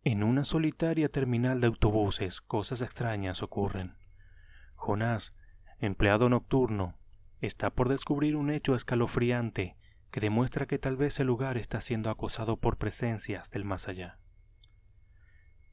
En una solitaria terminal de autobuses, cosas extrañas ocurren. Jonás, empleado nocturno, está por descubrir un hecho escalofriante que demuestra que tal vez el lugar está siendo acosado por presencias del más allá.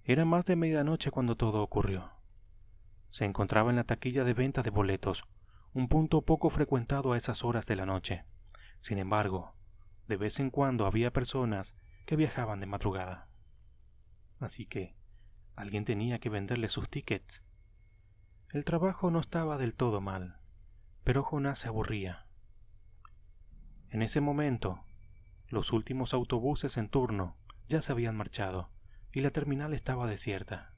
Era más de medianoche cuando todo ocurrió. Se encontraba en la taquilla de venta de boletos, un punto poco frecuentado a esas horas de la noche. Sin embargo, de vez en cuando había personas que viajaban de madrugada. Así que alguien tenía que venderle sus tickets. El trabajo no estaba del todo mal, pero Jonás se aburría. En ese momento, los últimos autobuses en turno ya se habían marchado y la terminal estaba desierta.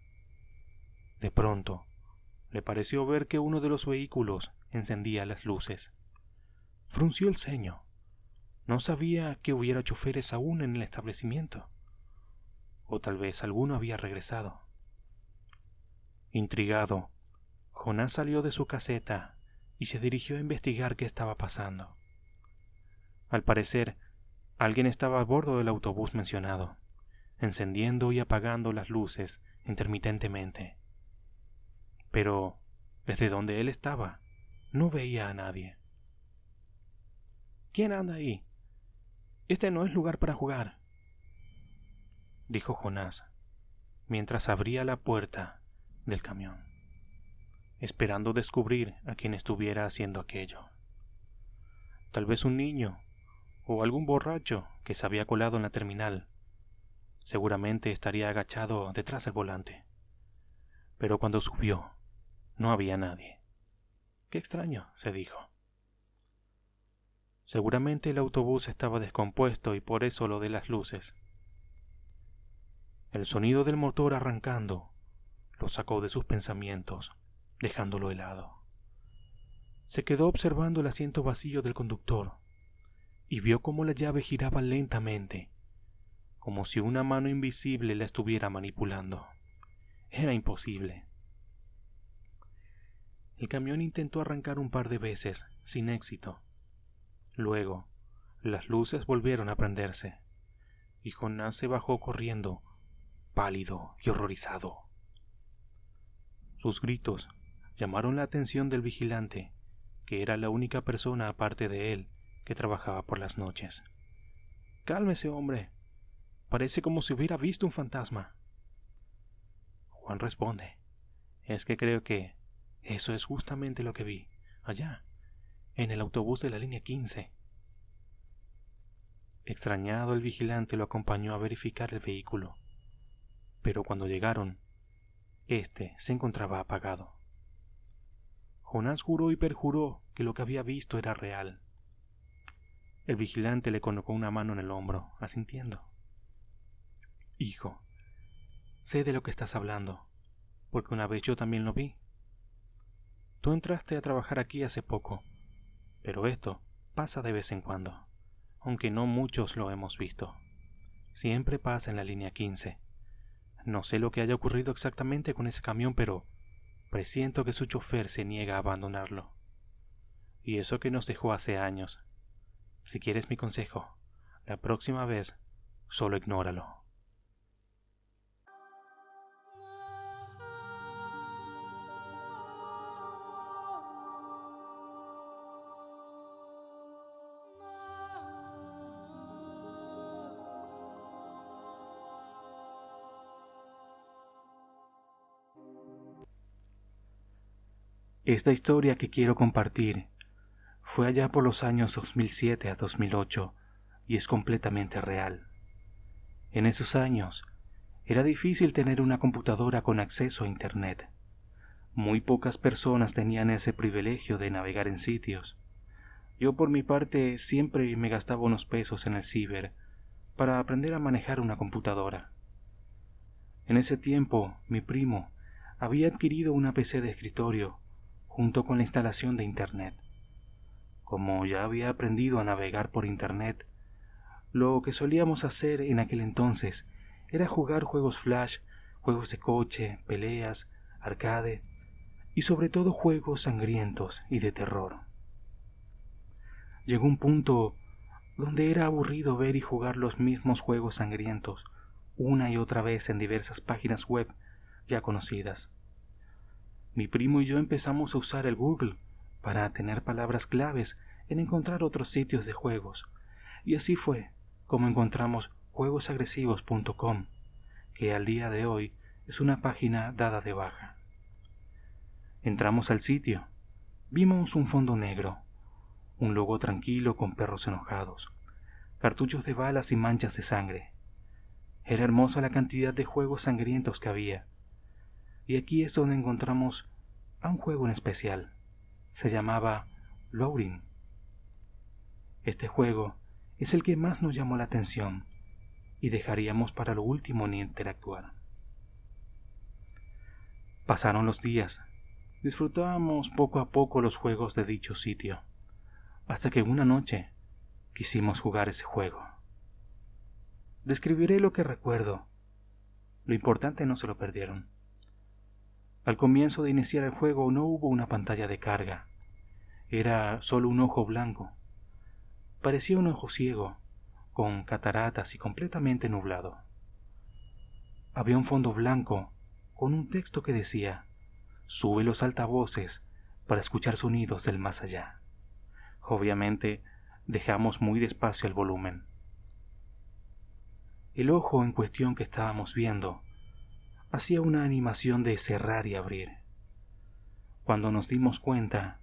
De pronto, le pareció ver que uno de los vehículos encendía las luces. Frunció el ceño. No sabía que hubiera choferes aún en el establecimiento. O tal vez alguno había regresado. Intrigado, Jonás salió de su caseta y se dirigió a investigar qué estaba pasando. Al parecer, alguien estaba a bordo del autobús mencionado, encendiendo y apagando las luces intermitentemente. Pero, desde donde él estaba, no veía a nadie. ¿Quién anda ahí? Este no es lugar para jugar, dijo Jonás, mientras abría la puerta del camión, esperando descubrir a quien estuviera haciendo aquello. Tal vez un niño o algún borracho que se había colado en la terminal. Seguramente estaría agachado detrás del volante. Pero cuando subió, no había nadie. Qué extraño, se dijo. Seguramente el autobús estaba descompuesto y por eso lo de las luces. El sonido del motor arrancando lo sacó de sus pensamientos, dejándolo helado. Se quedó observando el asiento vacío del conductor y vio cómo la llave giraba lentamente, como si una mano invisible la estuviera manipulando. Era imposible. El camión intentó arrancar un par de veces, sin éxito. Luego, las luces volvieron a prenderse, y Jonás se bajó corriendo, pálido y horrorizado. Sus gritos llamaron la atención del vigilante, que era la única persona aparte de él que trabajaba por las noches. «Cálmese, hombre. Parece como si hubiera visto un fantasma». Juan responde: «Es que creo que eso es justamente lo que vi, allá, en el autobús de la línea 15». Extrañado, el vigilante lo acompañó a verificar el vehículo, pero cuando llegaron, este se encontraba apagado. Jonás juró y perjuró que lo que había visto era real. El vigilante le colocó una mano en el hombro, asintiendo. «Hijo, sé de lo que estás hablando, porque una vez yo también lo vi. Tú entraste a trabajar aquí hace poco, pero esto pasa de vez en cuando, aunque no muchos lo hemos visto. Siempre pasa en la línea 15. No sé lo que haya ocurrido exactamente con ese camión, pero presiento que su chofer se niega a abandonarlo. Y eso que nos dejó hace años. Si quieres mi consejo, la próxima vez solo ignóralo». Esta historia que quiero compartir fue allá por los años 2007 a 2008 y es completamente real. En esos años, era difícil tener una computadora con acceso a Internet. Muy pocas personas tenían ese privilegio de navegar en sitios. Yo por mi parte siempre me gastaba unos pesos en el ciber para aprender a manejar una computadora. En ese tiempo, mi primo había adquirido una PC de escritorio junto con la instalación de Internet. Como ya había aprendido a navegar por Internet, lo que solíamos hacer en aquel entonces era jugar juegos flash, juegos de coche, peleas, arcade y sobre todo juegos sangrientos y de terror. Llegó un punto donde era aburrido ver y jugar los mismos juegos sangrientos una y otra vez en diversas páginas web ya conocidas. Mi primo y yo empezamos a usar el Google para tener palabras claves en encontrar otros sitios de juegos, y así fue como encontramos juegosagresivos.com, que al día de hoy es una página dada de baja. Entramos al sitio, vimos un fondo negro, un logo tranquilo con perros enojados, cartuchos de balas y manchas de sangre. Era hermosa la cantidad de juegos sangrientos que había, y aquí es donde encontramos a un juego en especial. Se llamaba Loading. Este juego es el que más nos llamó la atención y dejaríamos para lo último en interactuar. Pasaron los días. Disfrutábamos poco a poco los juegos de dicho sitio, hasta que una noche quisimos jugar ese juego. Describiré lo que recuerdo. Lo importante no se lo perdieron. Al comienzo de iniciar el juego no hubo una pantalla de carga. Era solo un ojo blanco. Parecía un ojo ciego, con cataratas y completamente nublado. Había un fondo blanco con un texto que decía: sube los altavoces para escuchar sonidos del más allá. Obviamente, dejamos muy despacio el volumen. El ojo en cuestión que estábamos viendo hacía una animación de cerrar y abrir. Cuando nos dimos cuenta,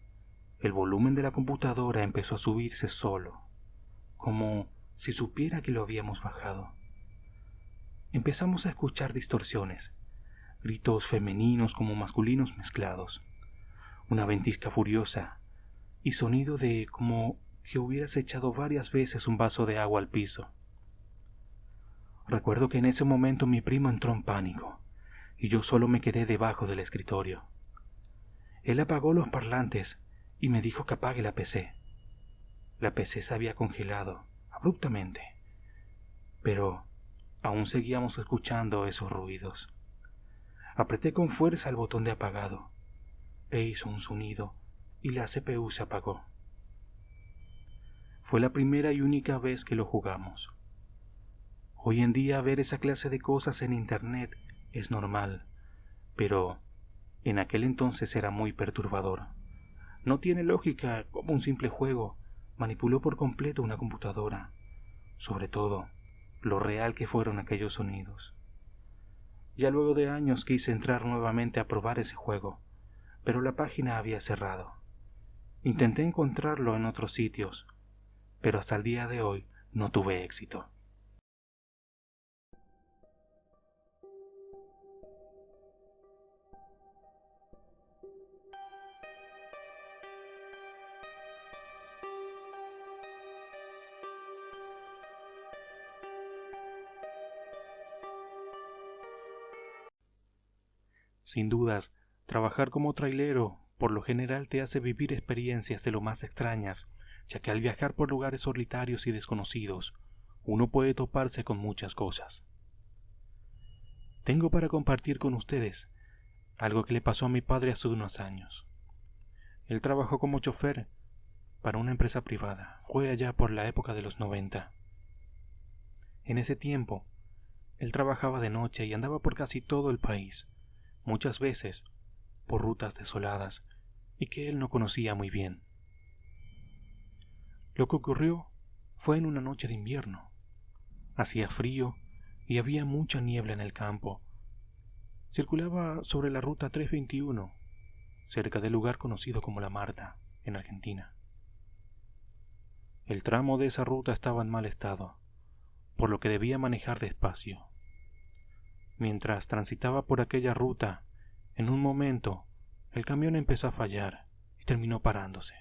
el volumen de la computadora empezó a subirse solo, como si supiera que lo habíamos bajado. Empezamos a escuchar distorsiones, gritos femeninos como masculinos mezclados, una ventisca furiosa y sonido de como que hubieras echado varias veces un vaso de agua al piso. Recuerdo que en ese momento mi primo entró en pánico y yo solo me quedé debajo del escritorio. Él apagó los parlantes y me dijo que apague la PC. La PC se había congelado abruptamente, pero aún seguíamos escuchando esos ruidos. Apreté con fuerza el botón de apagado e hizo un sonido y la CPU se apagó. Fue la primera y única vez que lo jugamos. Hoy en día ver esa clase de cosas en internet es normal, pero en aquel entonces era muy perturbador. No tiene lógica cómo un simple juego manipuló por completo una computadora. Sobre todo, lo real que fueron aquellos sonidos. Ya luego de años quise entrar nuevamente a probar ese juego, pero la página había cerrado. Intenté encontrarlo en otros sitios, pero hasta el día de hoy no tuve éxito. Sin dudas, trabajar como trailero por lo general te hace vivir experiencias de lo más extrañas, ya que al viajar por lugares solitarios y desconocidos, uno puede toparse con muchas cosas. Tengo para compartir con ustedes algo que le pasó a mi padre hace unos años. Él trabajó como chofer para una empresa privada. Fue allá por la época de los 90. En ese tiempo, él trabajaba de noche y andaba por casi todo el país, muchas veces por rutas desoladas y que él no conocía muy bien. Lo que ocurrió fue en una noche de invierno. Hacía frío y había mucha niebla en el campo. Circulaba sobre la ruta 321, cerca del lugar conocido como La Marta, en Argentina. El tramo de esa ruta estaba en mal estado, por lo que debía manejar despacio. Mientras transitaba por aquella ruta, en un momento, el camión empezó a fallar y terminó parándose.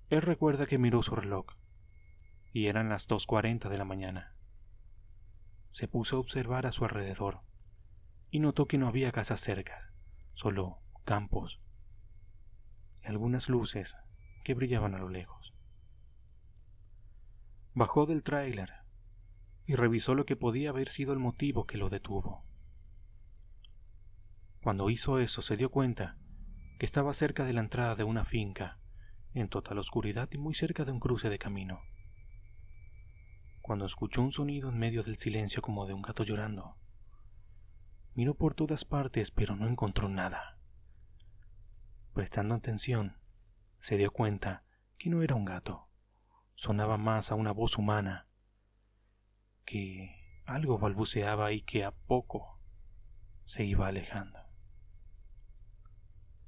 Él recuerda que miró su reloj, y eran las 2:40 de la mañana. Se puso a observar a su alrededor, y notó que no había casas cerca, solo campos y algunas luces que brillaban a lo lejos. Bajó del tráiler y revisó lo que podía haber sido el motivo que lo detuvo. Cuando hizo eso se dio cuenta que estaba cerca de la entrada de una finca, en total oscuridad y muy cerca de un cruce de camino. cuando escuchó un sonido en medio del silencio como de un gato llorando. Miró por todas partes, pero no encontró nada. Prestando atención, se dio cuenta que no era un gato. Sonaba más a una voz humana, que algo balbuceaba y que a poco se iba alejando.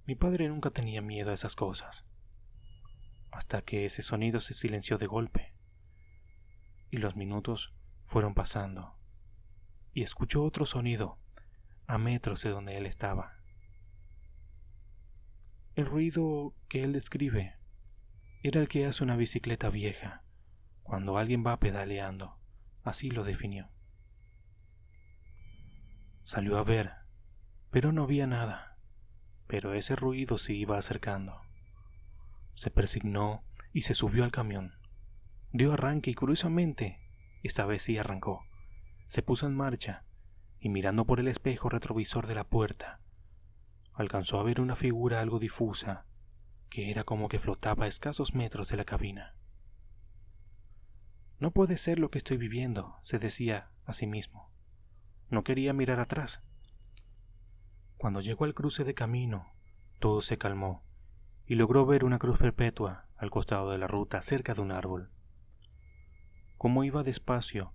Mi padre nunca tenía miedo a esas cosas, hasta que ese sonido se silenció de golpe, y los minutos fueron pasando, y escuchó otro sonido a metros de donde él estaba. El ruido que él describe era el que hace una bicicleta vieja cuando alguien va pedaleando, así lo definió. Salió a ver, pero no había nada, pero ese ruido se iba acercando. Se persignó y se subió al camión. Dio arranque y curiosamente, esta vez sí arrancó. Se puso en marcha y mirando por el espejo retrovisor de la puerta, alcanzó a ver una figura algo difusa que era como que flotaba a escasos metros de la cabina. No puede ser lo que estoy viviendo, se decía a sí mismo. No quería mirar atrás. Cuando llegó al cruce de camino, todo se calmó y logró ver una cruz perpetua al costado de la ruta cerca de un árbol. Como iba despacio,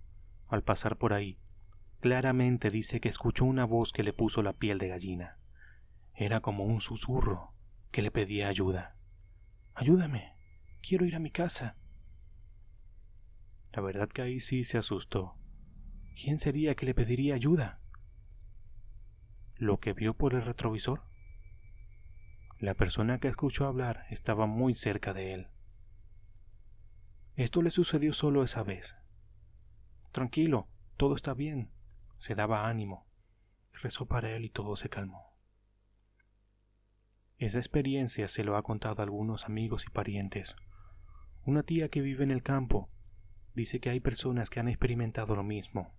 al pasar por ahí, claramente dice que escuchó una voz que le puso la piel de gallina. Era como un susurro que le pedía ayuda. «Ayúdame, quiero ir a mi casa». La verdad que ahí sí se asustó. ¿Quién sería que le pediría ayuda? ¿Lo que vio por el retrovisor? La persona que escuchó hablar estaba muy cerca de él. Esto le sucedió solo esa vez. Tranquilo, todo está bien, se daba ánimo. Rezó para él y todo se calmó. Esa experiencia se lo ha contado a algunos amigos y parientes. Una tía que vive en el campo dice que hay personas que han experimentado lo mismo.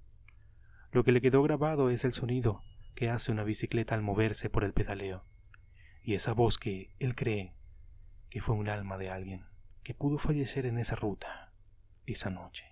Lo que le quedó grabado es el sonido que hace una bicicleta al moverse por el pedaleo, y esa voz que él cree que fue un alma de alguien que pudo fallecer en esa ruta, esa noche.